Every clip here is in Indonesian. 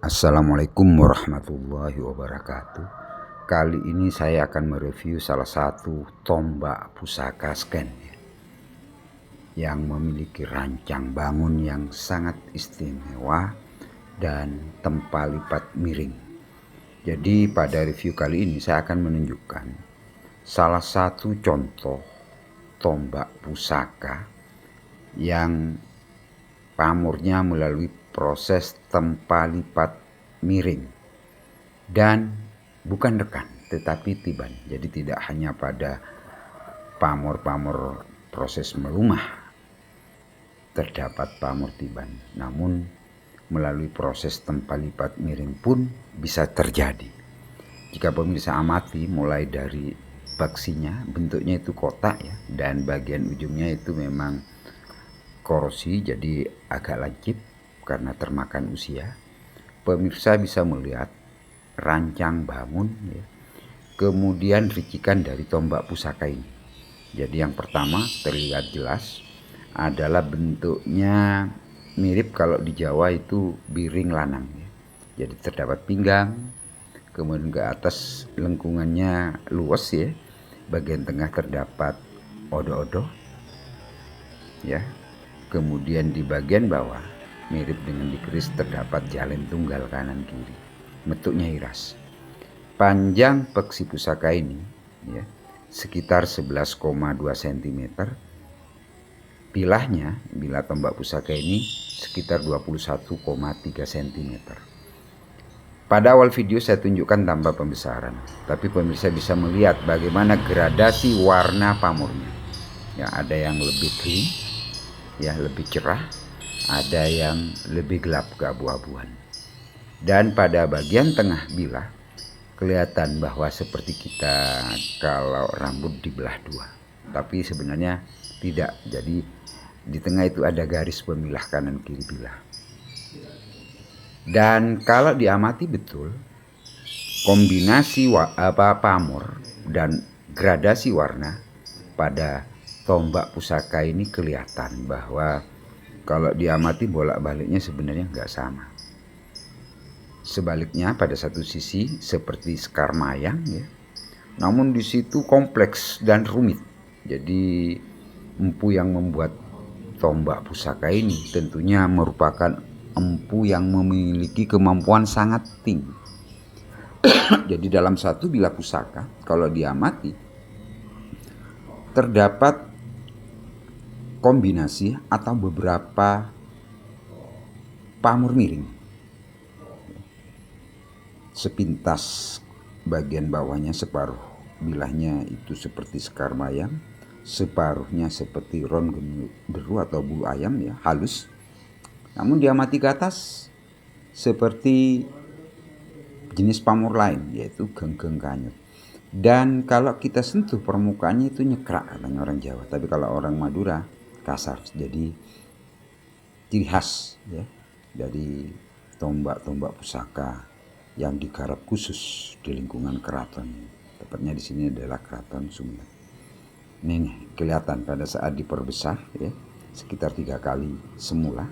Assalamualaikum warahmatullahi wabarakatuh. Kali ini saya akan mereview salah satu tombak pusaka sken yang memiliki rancang bangun yang sangat istimewa dan tempat lipat miring. Jadi pada review kali ini saya akan menunjukkan salah satu contoh tombak pusaka yang pamornya melalui proses tempa lipat miring dan bukan rekan tetapi tiban. Jadi tidak hanya pada pamor-pamor proses melumah terdapat pamor tiban, namun melalui proses tempa lipat miring pun bisa terjadi. Jika pemirsa amati mulai dari baksinya, bentuknya itu kotak ya, dan bagian ujungnya itu memang korosi, jadi agak lancip karena termakan usia. Pemirsa bisa melihat rancang bangun ya, kemudian ricikan dari tombak pusaka ini. Jadi yang pertama terlihat jelas adalah bentuknya mirip kalau di Jawa itu biring lanang ya. Jadi terdapat pinggang, kemudian ke atas lengkungannya luas ya, bagian tengah terdapat odo-odo ya. Kemudian di bagian bawah mirip dengan di keris terdapat jalen tunggal kanan kiri. Bentuknya iras. Panjang peksi pusaka ini ya, sekitar 11,2 cm. Bilahnya, bilah tombak pusaka ini sekitar 21,3 cm. Pada awal video saya tunjukkan tanpa pembesaran, tapi pemirsa bisa melihat bagaimana gradasi warna pamornya. Ya, ada yang lebih clean, ya lebih cerah, ada yang lebih gelap keabu-abuan. Dan pada bagian tengah bilah kelihatan bahwa seperti kita kalau rambut dibelah dua, tapi sebenarnya tidak. Jadi di tengah itu ada garis pemilah kanan kiri bilah. Dan kalau diamati betul, kombinasi pamor dan gradasi warna pada tombak pusaka ini kelihatan bahwa kalau diamati bolak-baliknya sebenarnya nggak sama. Sebaliknya pada satu sisi seperti sekar mayang ya, namun di situ kompleks dan rumit. Jadi empu yang membuat tombak pusaka ini tentunya merupakan empu yang memiliki kemampuan sangat tinggi. Jadi dalam satu bilah pusaka kalau diamati terdapat kombinasi atau beberapa pamor miring. Sepintas bagian bawahnya separuh bilahnya itu seperti sekar mayang, separuhnya seperti ron genderu atau bulu ayam ya, halus. Namun diamati ke atas seperti jenis pamor lain yaitu genggeng kanyut. Dan kalau kita sentuh permukaannya itu nyekrak katanya orang Jawa, tapi kalau orang Madura kasar. Jadi ciri khas ya dari tombak-tombak pusaka yang digarap khusus di lingkungan keraton. Tepatnya di sini adalah Keraton Sumenep. Ini kelihatan pada saat diperbesar ya, sekitar 3 kali semula.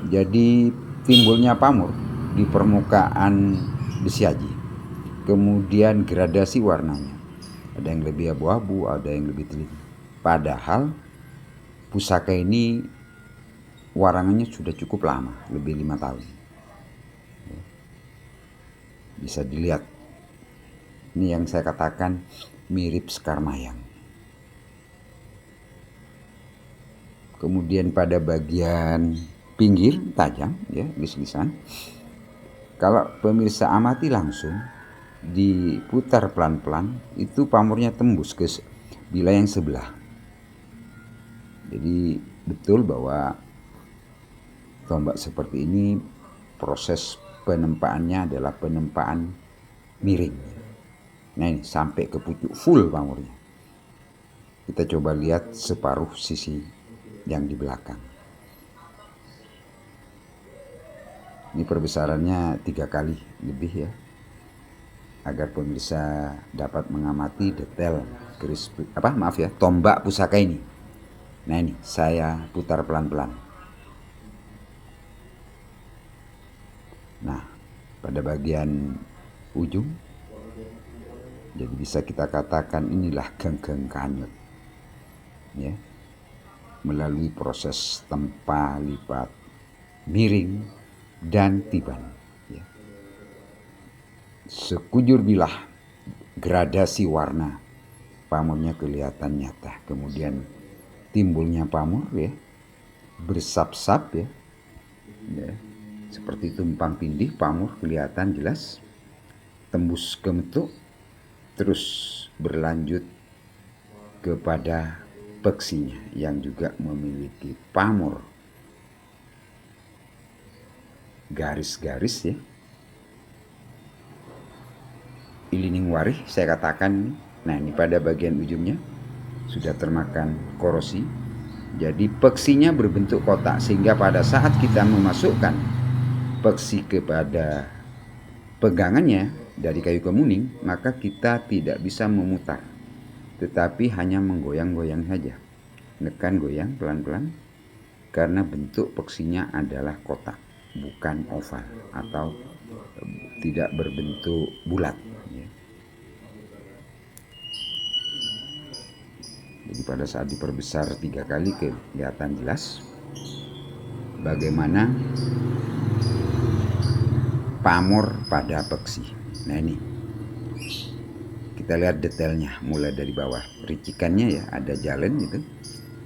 Jadi timbulnya pamor di permukaan besi aji. Kemudian gradasi warnanya. Ada yang lebih abu-abu, ada yang lebih teliti. Padahal pusaka ini warangannya sudah cukup lama, lebih 5 tahun. Bisa dilihat, ini yang saya katakan mirip sekar mayang. Kemudian pada bagian pinggir tajam ya, lis-lisan. Kalau pemirsa amati langsung, diputar pelan-pelan, itu pamornya tembus ke bilah yang sebelah. Jadi betul bahwa tombak seperti ini proses penempaannya adalah penempaan miring. Nah ini sampai ke pucuk full pamornya. Kita coba lihat separuh sisi yang di belakang. Ini perbesarannya 3 kali lebih ya, agar pemirsa dapat mengamati detail keris tombak pusaka ini. Nah ini saya putar pelan-pelan. Nah, pada bagian ujung, jadi bisa kita katakan inilah genggeng kanyut, ya, melalui proses tempa, lipat, miring, dan tiban. Ya. Sekujur bilah gradasi warna pamornya kelihatan nyata. Kemudian timbulnya pamor, ya, bersap-sap, ya, seperti tumpang tindih. Pamor kelihatan jelas, tembus ke metuk, terus berlanjut kepada peksinya yang juga memiliki pamor garis-garis, ya, ilining warih saya katakan. Nah, ini pada bagian ujungnya sudah termakan korosi, jadi peksinya berbentuk kotak, sehingga pada saat kita memasukkan peksi kepada pegangannya dari kayu kemuning, maka kita tidak bisa memutar, tetapi hanya menggoyang-goyang saja, nekan goyang pelan-pelan, karena bentuk peksinya adalah kotak, bukan oval atau tidak berbentuk bulat, ya. Jadi pada saat diperbesar 3 kali kelihatan jelas bagaimana pamor pada peksi. Nah, ini kita lihat detailnya mulai dari bawah, ricikannya, ya, ada jalan gitu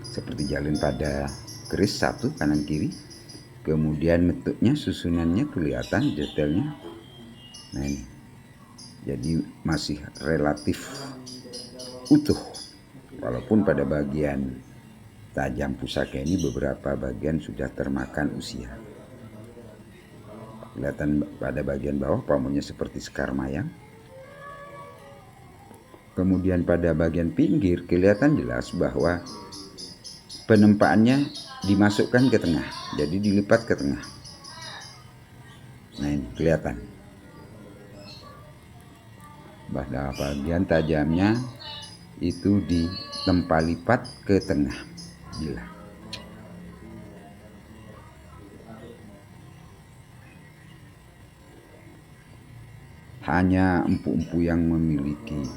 seperti jalan pada keris satu kanan kiri, kemudian metuknya, susunannya kelihatan detailnya. Nah, ini jadi masih relatif utuh, walaupun pada bagian tajam pusaka ini beberapa bagian sudah termakan usia. Kelihatan pada bagian bawah pamornya seperti sekar mayang. Kemudian pada bagian pinggir kelihatan jelas bahwa penempaannya dimasukkan ke tengah, jadi dilipat ke tengah. Nah, ini kelihatan pada bagian tajamnya itu ditempa lipat ke tengah bilah. Hanya empu-empu yang memiliki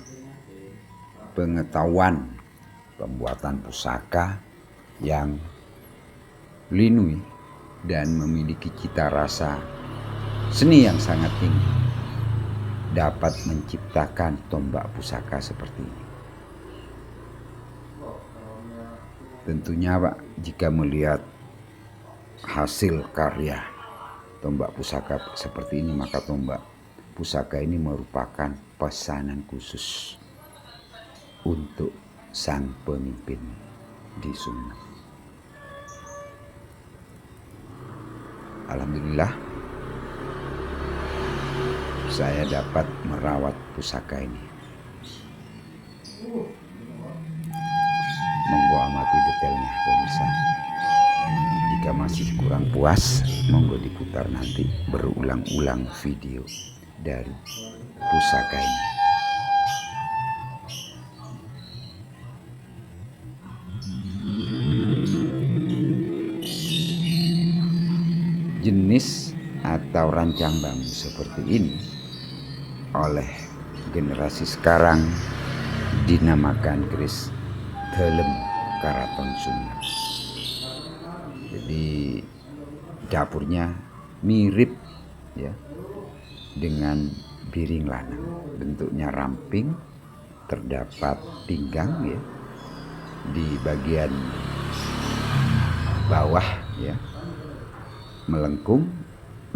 pengetahuan pembuatan pusaka yang linui dan memiliki cita rasa seni yang sangat tinggi dapat menciptakan tombak pusaka seperti ini. Tentunya, Pak, jika melihat hasil karya tombak pusaka seperti ini, maka tombak pusaka ini merupakan pesanan khusus untuk sang pemimpin di Sumeneb. Alhamdulillah saya dapat merawat pusaka ini. Monggo amati detailnya, pemirsa. Jika masih kurang puas, monggo diputar nanti berulang-ulang video dari pusaka ini. Jenis atau rancang bambu seperti ini oleh generasi sekarang dinamakan keris Delem Karaton Sumeneb. Jadi dapurnya mirip, ya, dengan biring lanang, bentuknya ramping, terdapat pinggang, ya, di bagian bawah, ya, melengkung,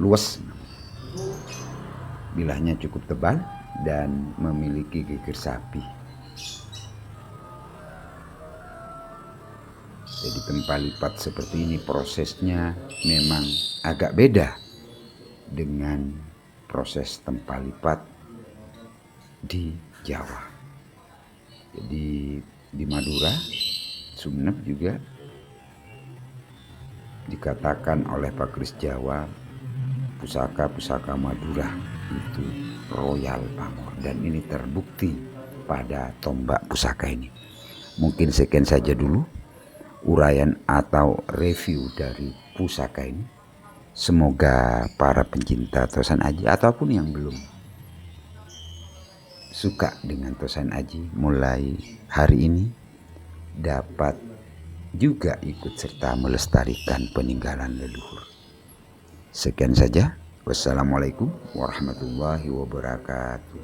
luas, bilahnya cukup tebal dan memiliki gigir sapi. Jadi tempa lipat seperti ini prosesnya memang agak beda dengan proses tempa lipat di Jawa. Jadi di Madura, Sumeneb juga dikatakan oleh Pak Kris Jawa, pusaka-pusaka Madura itu royal pamor, dan ini terbukti pada tombak pusaka ini. Mungkin sekian saja dulu uraian atau review dari pusaka ini. Semoga para pencinta Tosan Aji ataupun yang belum suka dengan Tosan Aji mulai hari ini dapat juga ikut serta melestarikan peninggalan leluhur. Sekian saja. Wassalamualaikum warahmatullahi wabarakatuh.